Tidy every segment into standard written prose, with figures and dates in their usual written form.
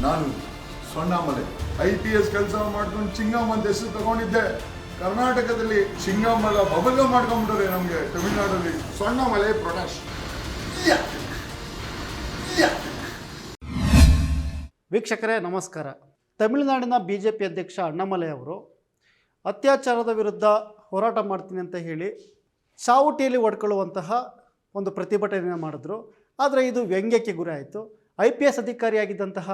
ನಾನು ಸೊಣ್ಣಾಮಲೆ IPS ಕೆಲಸ ಮಾಡ್ಕೊಂಡು ಚಿಂಗಮ್ ಅಂತ ಹೆಸರು ತಗೊಂಡಿದ್ದೆ. ಕರ್ನಾಟಕದಲ್ಲಿ ಚಿಂಗಮ್ ಎಲ್ಲ ಬಬಲ್ ಮಾಡ್ಕೊಂಡ್ಬಿಟ್ರೆ ನಮಗೆ ತಮಿಳುನಾಡಲ್ಲಿ ಸೊಣ್ಣಾಮಲೆ ಪ್ರೊಡಕ್ಷನ್. ವೀಕ್ಷಕರೇ ನಮಸ್ಕಾರ. ತಮಿಳುನಾಡಿನ BJP ಅಧ್ಯಕ್ಷ ಅಣ್ಣಾಮಲೈ ಅವರು ಅತ್ಯಾಚಾರದ ವಿರುದ್ಧ ಹೋರಾಟ ಮಾಡ್ತೀನಿ ಅಂತ ಹೇಳಿ ಚಾವುಟಿಯಲ್ಲಿ ಹೊಡ್ಕೊಳ್ಳುವಂತಹ ಒಂದು ಪ್ರತಿಭಟನೆಯನ್ನು ಮಾಡಿದ್ರು. ಆದರೆ ಇದು ವ್ಯಂಗ್ಯಕ್ಕೆ ಗುರಿ ಆಯಿತು. IPS ಅಧಿಕಾರಿಯಾಗಿದ್ದಂತಹ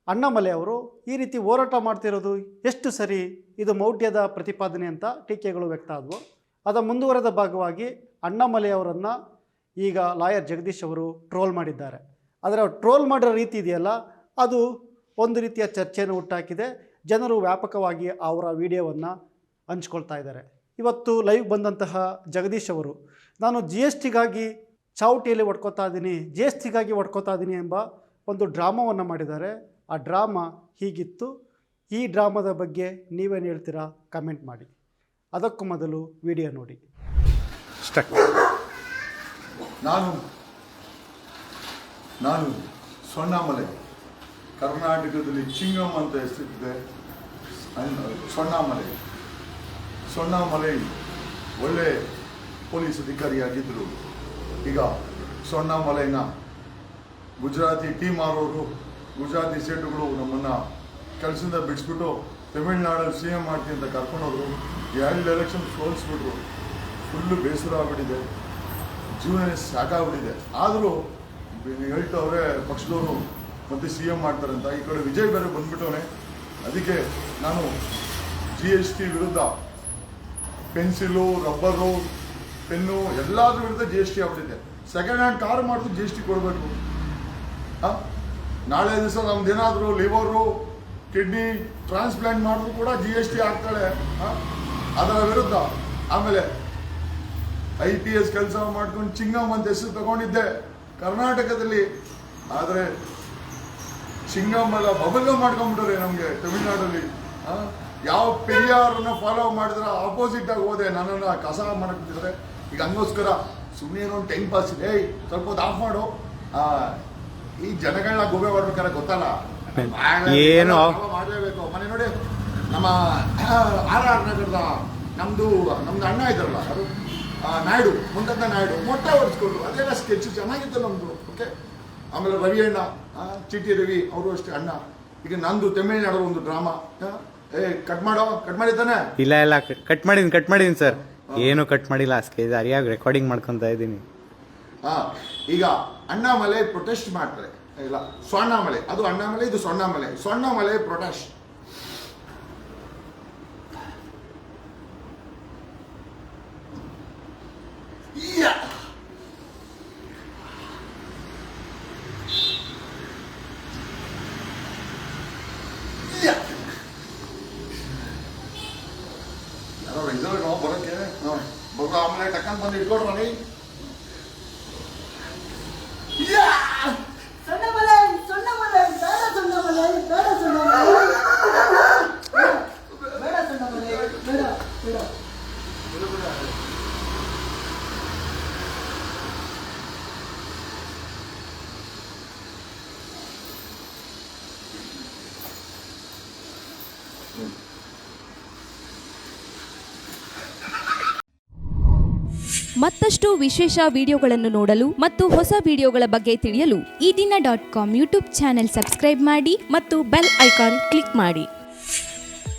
ಅಣ್ಣಾಮಲೈ ಅವರು ಈ ರೀತಿ ಹೋರಾಟ ಮಾಡ್ತಿರೋದು ಎಷ್ಟು ಸರಿ, ಇದು ಮೌಢ್ಯದ ಪ್ರತಿಪಾದನೆ ಅಂತ ಟೀಕೆಗಳು ವ್ಯಕ್ತ ಆದವು. ಅದರ ಮುಂದುವರೆದ ಭಾಗವಾಗಿ ಅಣ್ಣಾಮಲೈ ಅವರನ್ನು ಈಗ ಲಾಯರ್ ಜಗದೀಶ್ ಅವರು ಟ್ರೋಲ್ ಮಾಡಿದ್ದಾರೆ. ಆದರೆ ಅವ್ರು ಟ್ರೋಲ್ ಮಾಡಿರೋ ರೀತಿ ಇದೆಯಲ್ಲ, ಅದು ಒಂದು ರೀತಿಯ ಚರ್ಚೆಯನ್ನು ಹುಟ್ಟಾಕಿದೆ. ಜನರು ವ್ಯಾಪಕವಾಗಿ ಅವರ ವಿಡಿಯೋವನ್ನು ಹಂಚ್ಕೊಳ್ತಾ ಇದ್ದಾರೆ. ಇವತ್ತು ಲೈವ್ ಬಂದಂತಹ ಜಗದೀಶ್ ಅವರು ನಾನು GSTಗಾಗಿ ಚಾವುಟಿಯಲ್ಲಿ ಹೊಡ್ಕೋತಾ ಇದ್ದೀನಿ, GSTಗಾಗಿ ಹೊಡ್ಕೋತಾ ಇದ್ದೀನಿ ಎಂಬ ಒಂದು ಡ್ರಾಮಾವನ್ನು ಮಾಡಿದ್ದಾರೆ. ಆ ಡ್ರಾಮಾ ಹೀಗಿತ್ತು. ಈ ಡ್ರಾಮಾದ ಬಗ್ಗೆ ನೀವೇನು ಹೇಳ್ತೀರಾ ಕಮೆಂಟ್ ಮಾಡಿ. ಅದಕ್ಕೂ ಮೊದಲು ವಿಡಿಯೋ ನೋಡಿ. ನಾನು ಸೊಣ್ಣಾಮಲೆ, ಕರ್ನಾಟಕದಲ್ಲಿ ಚಿಂಗಮ್ ಅಂತ ಹೆಸರಿದೆ. ಸೊಣ್ಣಾಮಲೆ ಒಳ್ಳೆ ಪೊಲೀಸ್ ಅಧಿಕಾರಿಯಾಗಿದ್ದರು. ಈಗ ಸೊಣ್ಣಾಮಲೆನ ಗುಜರಾತಿ ಟೀಮ್ ಆರೋರು, ಗುಜರಾತಿ ಸೇಟುಗಳು ನಮ್ಮನ್ನು ಕೆಲಸದಿಂದ ಬಿಡಿಸ್ಬಿಟ್ಟು ತಮಿಳ್ನಾಡಲ್ಲಿ CM ಮಾಡ್ತೀನಿ ಅಂತ ಕರ್ಕೊಂಡೋದ್ರು. 2 ಎಲೆಕ್ಷನ್ ಸೋಲಿಸ್ಬಿಟ್ರು. ಫುಲ್ಲು ಬೇಸರ ಆಗ್ಬಿಟ್ಟಿದೆ, ಜೀವನ ಸಾಕಾಗ್ಬಿಟ್ಟಿದೆ. ಆದರೂ ಹೇಳ್ತವ್ರೆ ಪಕ್ಷದವರು ಮತ್ತೆ CM ಮಾಡ್ತಾರಂತ. ಈ ಕಡೆ ವಿಜಯ್ ಬೇರೆ ಬಂದ್ಬಿಟ್ಟವನೆ. ಅದಕ್ಕೆ ನಾನು GST ವಿರುದ್ಧ ಪೆನ್ಸಿಲು, ರಬ್ಬರು, ಪೆನ್ನು ಎಲ್ಲಾದ್ರ ವಿರುದ್ಧ GST ಆಗ್ಬಿಟ್ಟಿದೆ. ಸೆಕೆಂಡ್ ಹ್ಯಾಂಡ್ ಕಾರ್ ಮಾಡಿದ್ರು GST ಕೊಡಬೇಕು. ನಾಳೆ ದಿವಸ ನಮ್ದೇನಾದರೂ ಲಿವರು, ಕಿಡ್ನಿ ಟ್ರಾನ್ಸ್ಪ್ಲಾಂಟ್ ಮಾಡಿದ್ರು ಕೂಡ GST ಆಗ್ತಾಳೆ. ಅದರ ವಿರುದ್ಧ. ಆಮೇಲೆ IPS ಕೆಲಸ ಮಾಡ್ಕೊಂಡು ಚಿಂಗಮ್ ಅಂತ ಹೆಸರು ತಗೊಂಡಿದ್ದೆ ಕರ್ನಾಟಕದಲ್ಲಿ. ಆದರೆ ಚಿಂಗಮ್ ಎಲ್ಲ ಬಬಲ್ ಮಾಡ್ಕೊಂಡ್ಬಿಟ್ರೆ ನಮಗೆ ತಮಿಳುನಾಡಲ್ಲಿ. ಯಾವ ಪೆರಿಯಾರನ್ನ ಫಾಲೋ ಮಾಡಿದ್ರೆ ಆಪೋಸಿಟ್ ಆಗಿ ಹೋದೆ, ನನ್ನನ್ನು ಕಸ ಮಾಡಕ್ಬಿಟ್ಟಿದ್ರೆ. ಈಗ ಹಂಗೋಸ್ಕರ ಸುಮ್ಮನೆ ಏನೋ ಒಂದು ಟೈಮ್ ಪಾಸ್ ಇದೆ, ಸ್ವಲ್ಪ ಹೊತ್ತು ಆಫ್ ಮಾಡು. ಈ ಜನಗಳನ್ನ ಗುಬೆ ಮಾಡ್ಬೇಕಾದ್ರೆ ಗೊತ್ತಲ್ಲ, ಏನು ಮಾಡಲೇಬೇಕು. ಮನೆ ನೋಡಿ, ನಮ್ಮ RR ನಗರದ ನಮ್ದು ಅಣ್ಣ ಇದ್ದಾರಲ್ಲ, ಅದು ನಾಯ್ಡು, ಮುಂದದ್ದ ನಾಯ್ಡು ಮೊಟ್ಟೆ ಹೊಡಿಸ್ಕೊಂಡು ಅದೆಲ್ಲ ಸ್ಕೆಚ್ ಚೆನ್ನಾಗಿತ್ತು ನಮ್ದು. ಓಕೆ. ಆಮೇಲೆ ರವಿ ಅಣ್ಣ, ಚಿಟಿ ರವಿ, ಅವರು ಅಷ್ಟೇ ಅಣ್ಣ. ಈಗ ನಂದು ತಮಿಳ್ನಾಡು ಒಂದು ಡ್ರಾಮಾ. ಕಟ್ ಮಾಡಿದ್ದಾನೆ? ಇಲ್ಲ ಕಟ್ ಮಾಡಿದೀನಿ ಸರ್. ಏನು ಕಟ್ ಮಾಡಿಲ್ಲ, ಸರಿಯಾಗಿ ರೆಕಾರ್ಡಿಂಗ್ ಮಾಡ್ಕೊತಾ ಇದ್ದೀನಿ. ಈಗ ಅಣ್ಣಾಮಲೈ ಪ್ರೊಟೆಸ್ಟ್ ಮಾಡ್ತಾರೆ. ಇಲ್ಲ, ಸೊಣ್ಣಾಮಲೆ, ಅದು ಅಣ್ಣಾಮಲೆ, ಇದು ಸೊಣ್ಣಾಮಲೆ ಪ್ರೊಟೆಸ್ಟ್. ಯಾರೋ ಇದ್ದಾರೆ ನಾವು ಬರೋಕ್ಕೆ ಬರೋ. ಆಮೇಲೆ ಟಕ್ಕಂತ ಬಂದು ಇಟ್ಕೊಡ್ರಿ. ಮತ್ತಷ್ಟು ವಿಶೇಷ ವಿಡಿಯೋಗಳನ್ನು ನೋಡಲು ಮತ್ತು ಹೊಸ ವಿಡಿಯೋಗಳ ಬಗ್ಗೆ ತಿಳಿಯಲು eDina.com ಯೂಟ್ಯೂಬ್ ಚಾನೆಲ್ ಸಬ್ಸ್ಕ್ರೈಬ್ ಮಾಡಿ ಮತ್ತು ಬೆಲ್ ಐಕಾನ್ ಕ್ಲಿಕ್ ಮಾಡಿ.